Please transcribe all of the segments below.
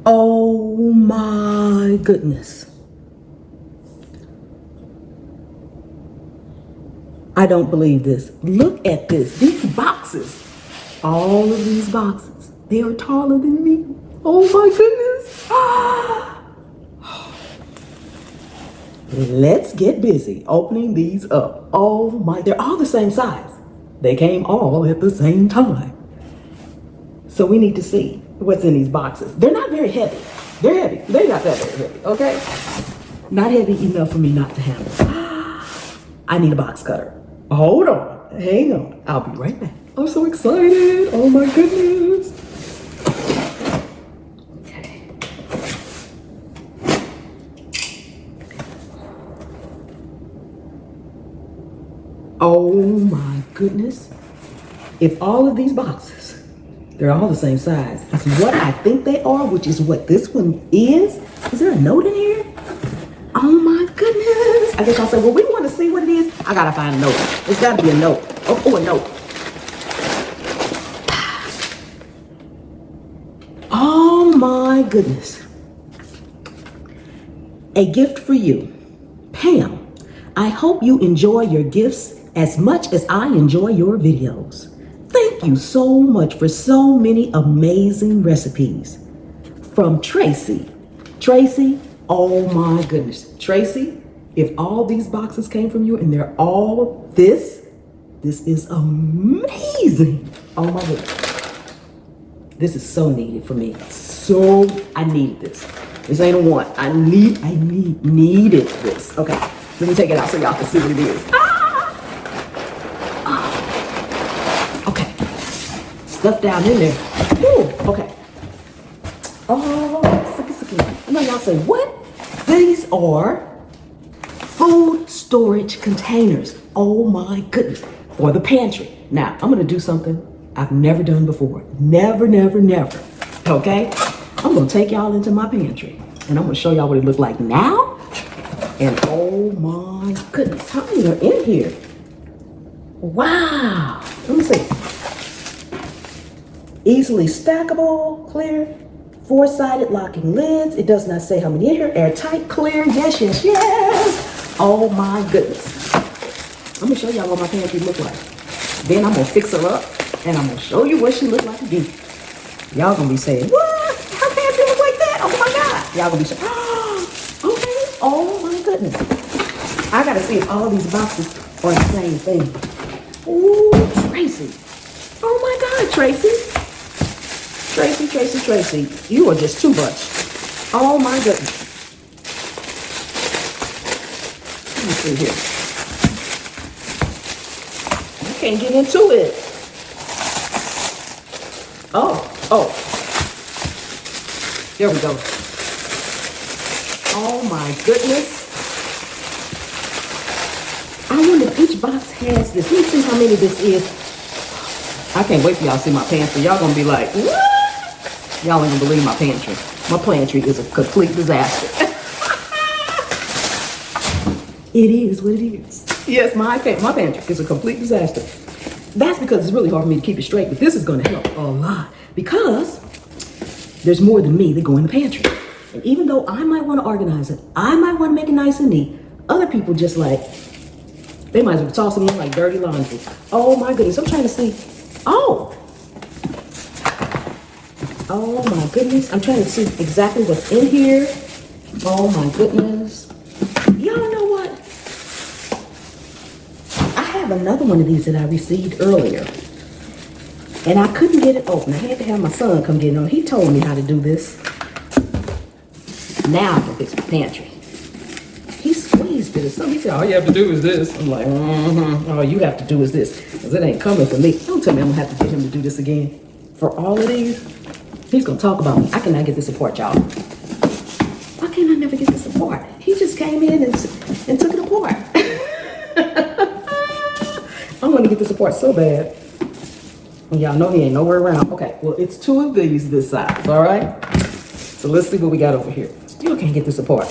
Oh my goodness. I don't believe this. Look at this. These boxes. All of these boxes. They are taller than me. Oh my goodness. Let's get busy opening these up. Oh my, they're all the same size. They came all at the same time. So we need to see what's in these boxes. They're not very heavy. They're heavy. They're not that very heavy, okay? Not heavy enough for me not to handle. I need a box cutter. Hold on. Hang on. I'll be right back. I'm so excited. Oh my goodness. Okay. Oh my goodness. If all of these boxes, they're all the same size, is what I think they are, which is what this one is. Is there a note in here? Oh my goodness. I guess I'll say, well, we want to see what it is. I gotta find a note. There's gotta be a note. Oh, a note. Oh my goodness. A gift for you. Pam, I hope you enjoy your gifts as much as I enjoy your videos. Thank you so much for so many amazing recipes. From Tracy. Tracy, oh my goodness. Tracy, if all these boxes came from you and they're all this is amazing. Oh my goodness. This is so needed for me. So, I needed this. This ain't a want. I needed this. Okay, let me take it out so y'all can see what it is. Okay, stuff down in there. Ooh, okay. Oh, sucky. I know y'all say, what? These are food storage containers. Oh my goodness. For the pantry. Now, I'm gonna do something I've never done before. Never. Okay? I'm gonna take y'all into my pantry and I'm gonna show y'all what it looks like now. And oh my goodness, how many are in here? Wow. Let me see. Easily stackable, clear, four-sided locking lids. It does not say how many in here. Airtight, clear. Yes. Oh my goodness. I'm gonna show y'all what my pantry look like. Then I'm gonna fix her up and I'm gonna show you what she look like again. Y'all gonna be saying, what? Her pantry look like that? Oh my God. Y'all gonna be saying, okay. Oh my goodness. I gotta see if all these boxes are the same thing. Ooh, Tracy. Oh my God, Tracy. Tracy. You are just too much. Oh my goodness. Let me see here. I can't get into it. Oh. There we go. Oh my goodness. I wonder if each box has this. Let me see how many this is. I can't wait for y'all to see my pantry. Y'all gonna be like, what? Y'all ain't gonna believe my pantry. My pantry is a complete disaster. It is what it is. Yes, my pantry is a complete disaster. That's because it's really hard for me to keep it straight, but this is gonna help a lot because there's more than me that go in the pantry. And even though I might wanna organize it, I might wanna make it nice and neat, other people just like, they might as well toss it in like dirty laundry. Oh my goodness, I'm trying to see. Oh my goodness, I'm trying to see exactly what's in here. Oh my goodness. Y'all know what? I have another one of these that I received earlier. And I couldn't get it open. I had to have my son come get it on. He told me how to do this. Now I can fix my pantry. He squeezed it or something. He said, all you have to do is this. I'm like, all you have to do is this. Because it ain't coming for me. Don't tell me I'm going to have to get him to do this again. For all of these, he's going to talk about me. I cannot get this apart, y'all. Why can't I never get this apart? He just came in and took it apart. I'm going to get this apart so bad. And y'all know he ain't nowhere around. Okay, well, it's two of these this size, all right? So let's see what we got over here. Still can't get this apart.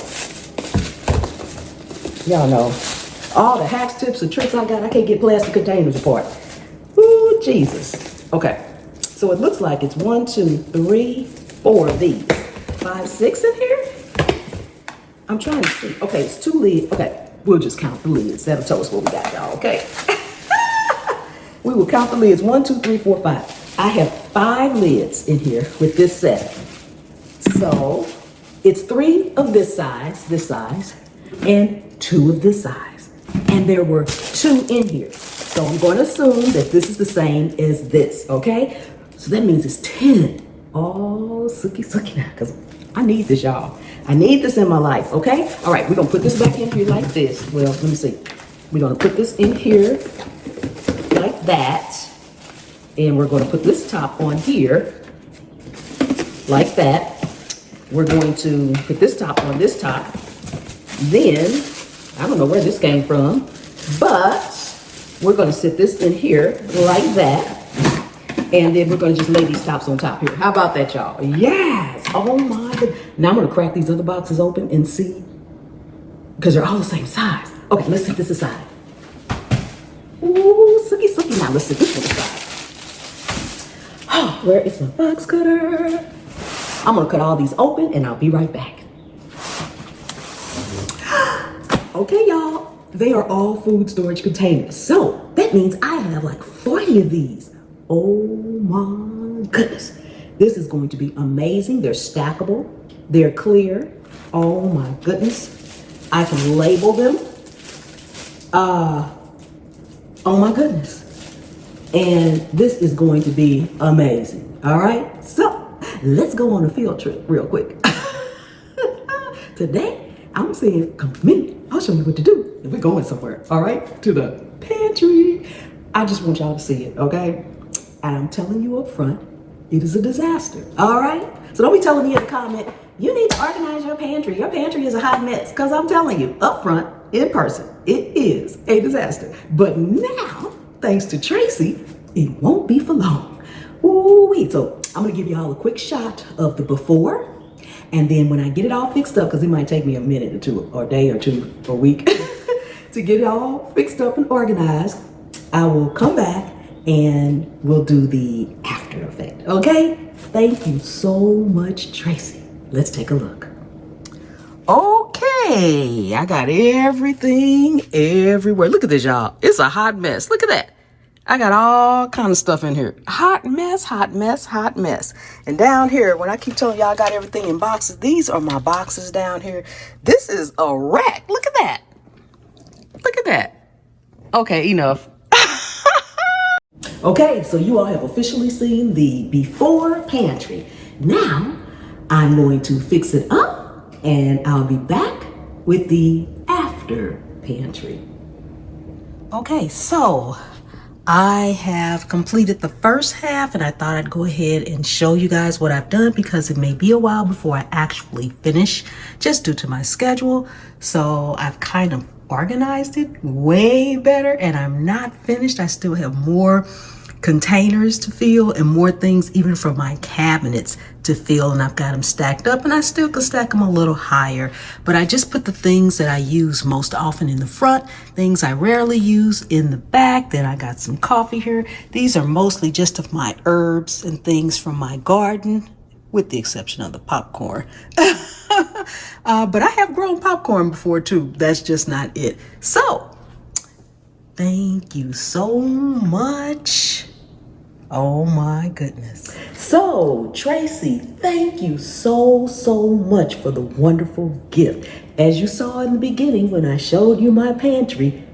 Y'all know, all the hacks, tips, and tricks I got, I can't get plastic containers apart. Ooh, Jesus. Okay, so it looks like it's 1, 2, 3, 4 of these. 5, 6 in here? I'm trying to see. Okay, it's 2 lids. Okay, we'll just count the lids. That'll tell us what we got, y'all, okay? We will count the lids. 1, 2, 3, 4, 5. I have 5 lids in here with this set. So it's 3 of this size, and 2 of this size. And there were 2 in here. So I'm going to assume that this is the same as this, okay? So that means it's 10. Oh, sookie now, because I need this, y'all. I need this in my life, okay? All right, we're gonna put this back in here like this. Well, let me see. We're gonna put this in here like that. And we're gonna put this top on here like that. We're going to put this top on this top. Then, I don't know where this came from, but we're gonna sit this in here like that. And then we're gonna just lay these tops on top here. How about that, y'all? Yes, oh my goodness. Now I'm gonna crack these other boxes open and see, because they're all the same size. Okay, let's set this aside. Ooh, sookie. Now let's set this one aside. Oh, where is my box cutter? I'm gonna cut all these open and I'll be right back. Okay, y'all, they are all food storage containers. So that means I have like 40 of these. Oh my goodness. This is going to be amazing. They're stackable. They're clear. Oh my goodness. I can label them. Oh my goodness. And this is going to be amazing. All right. So let's go on a field trip real quick. Today, I'm saying, come with me. I'll show you what to do. And we're going somewhere. All right. To the pantry. I just want y'all to see it. Okay. And I'm telling you up front, it is a disaster, all right? So don't be telling me in the comment, you need to organize your pantry. Your pantry is a hot mess, because I'm telling you up front, in person, it is a disaster. But now, thanks to Tracy, it won't be for long. Ooh-wee. So I'm gonna give you all a quick shot of the before, and then when I get it all fixed up, because it might take me a minute or two, or a day or two, or a week, to get it all fixed up and organized, I will come back and we'll do the after effect, okay? Thank you so much, Tracy. Let's take a look. Okay, I got everything everywhere. Look at this, y'all. It's a hot mess. Look at that. I got all kind of stuff in here. Hot mess, hot mess, hot mess. And down here, when I keep telling y'all I got everything in boxes, these are my boxes down here. This is a wreck. Look at that. Look at that. Okay, enough. Okay, so you all have officially seen the before pantry. Now, I'm going to fix it up and I'll be back with the after pantry. Okay, so I have completed the first half and I thought I'd go ahead and show you guys what I've done because it may be a while before I actually finish just due to my schedule. So I've kind of organized it way better and I'm not finished. I still have more containers to fill and more things even from my cabinets to fill, and I've got them stacked up and I still can stack them a little higher, but I just put the things that I use most often in the front, things I rarely use in the back. Then I got some coffee here. These are mostly just of my herbs and things from my garden, with the exception of the popcorn. But I have grown popcorn before too. That's just not it. So thank you so much. Oh my goodness. So Tracy, thank you so much for the wonderful gift. As you saw in the beginning when I showed you my pantry,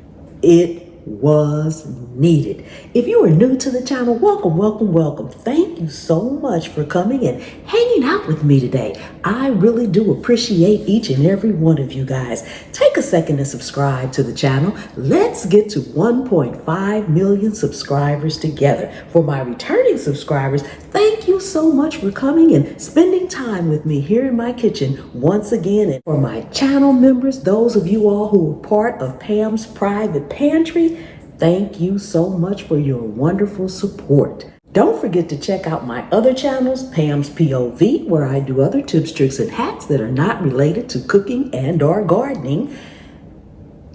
it was needed. If you are new to the channel, welcome. Thank you so much for coming and hanging out with me today. I really do appreciate each and every one of you guys. Take a second to subscribe to the channel. Let's get to 1.5 million subscribers together. For my returning subscribers, thank you so much for coming and spending time with me here in my kitchen once again. And for my channel members, those of you all who are part of Pam's private pantry, thank you so much for your wonderful support. Don't forget to check out my other channels, Pam's POV, where I do other tips, tricks, and hacks that are not related to cooking and or gardening.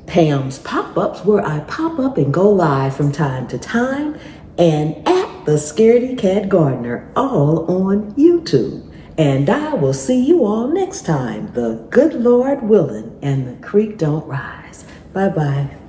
Pam's Pop-Ups, where I pop up and go live from time to time. And at the Scaredy Cat Gardener, all on YouTube. And I will see you all next time, the good Lord willing, and the creek don't rise. Bye-bye.